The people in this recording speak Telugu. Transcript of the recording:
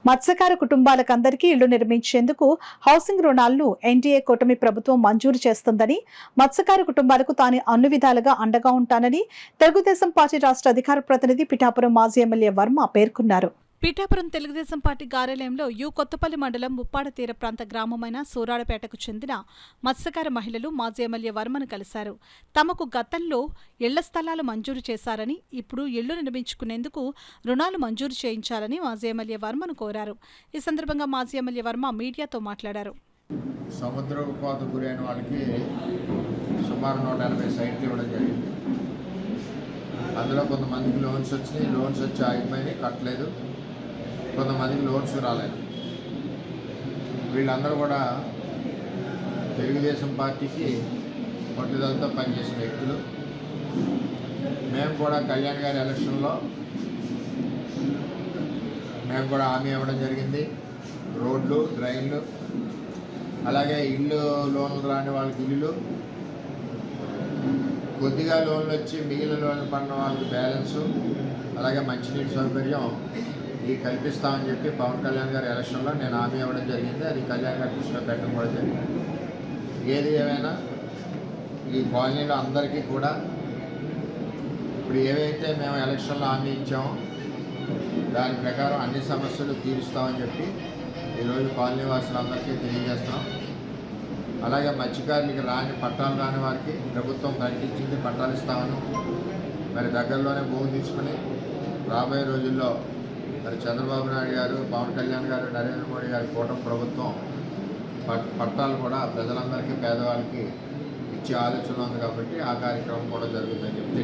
మత్స్యకార కుటుంబాలకందరికీ ఇళ్లు నిర్మించేందుకు హౌసింగ్ రుణాలను ఎన్డీఏ కూటమి ప్రభుత్వం మంజూరు చేస్తుందని, మత్స్యకార కుటుంబాలకు తాను అన్ని విధాలుగా అండగా ఉంటానని తెలుగుదేశం పార్టీ రాష్ట్ర అధికార ప్రతినిధి పిఠాపురం మాజీ ఎమ్మెల్యే వర్మ పేర్కొన్నారు. పిఠాపురం తెలుగుదేశం పార్టీ కార్యాలయంలో కొత్తపల్లి మండలం ముప్పాడ తీర ప్రాంత గ్రామమైన సూరాడపేటకు చెందిన మత్స్యకార మహిళలు మాజీ ఎమ్మెల్యే వర్మను కలిశారు. తమకు గతంలో ఇళ్ల స్థలాలు మంజూరు చేశారని, ఇప్పుడు ఇళ్లు నిర్మించుకునేందుకు రుణాలు మంజూరు చేయించాలని మాజీ ఎమ్మెల్యే వర్మను కోరారు. ఈ సందర్భంగా మాజీ ఎమ్మెల్యే వర్మ మీడియాతో మాట్లాడారు. సముద్రపు కోత గురైన వాళ్ళకి సుమారు 180 సైట్లు ఇవ్వడం జరిగింది. అందులో కొంతమందికి లోన్స్ వచ్చినాయి, లోన్స్ వచ్చి ఆగిపోయినాయి, కట్టలేదు. కొంతమందికి లోన్స్ రాలేదు. వీళ్ళందరూ కూడా తెలుగుదేశం పార్టీకి పట్టుదలతో పనిచేసిన వ్యక్తులు. మేము కూడా కళ్యాణ్ గారి ఎలక్షన్లో మేము కూడా హామీ ఇవ్వడం జరిగింది. రోడ్లు, డ్రైన్లు, అలాగే ఇల్లు లోన్లు రాని వాళ్ళకి ఇల్లు, కొద్దిగా లోన్లు వచ్చి మిగిలిన లోన్లు పడిన వాళ్ళకి బ్యాలెన్సు, అలాగే మంచినీటి సౌకర్యం కల్పిస్తామని చెప్పి పవన్ కళ్యాణ్ గారి ఎలక్షన్లో నేను హామీ ఇవ్వడం జరిగింది. అది కళ్యాణ్ గారి దృష్టిలో పెట్టడం కూడా జరిగింది. ఏది ఏమైనా ఈ కాలనీలో అందరికీ కూడా ఇప్పుడు ఏవైతే మేము ఎలక్షన్లో హామీ ఇచ్చామో దాని ప్రకారం అన్ని సమస్యలు తీరుస్తామని చెప్పి ఈరోజు కాలనీ వాసులందరికీ తెలియజేస్తున్నాం. అలాగే మత్స్యకారులకి పట్టాలు రాని వారికి ప్రభుత్వం ప్రకటించింది, పట్టాలు ఇస్తామని. మరి దగ్గరలోనే భూమి తీసుకుని రాబోయే రోజుల్లో మరి చంద్రబాబు నాయుడు గారు, పవన్ కళ్యాణ్ గారు, నరేంద్ర మోడీ గారి కూటమి ప్రభుత్వం పట్టాలు కూడా ప్రజలందరికీ, పేదవాళ్ళకి ఇచ్చే ఆలోచన ఉంది కాబట్టి ఆ కార్యక్రమం కూడా జరుగుతుందని చెప్తే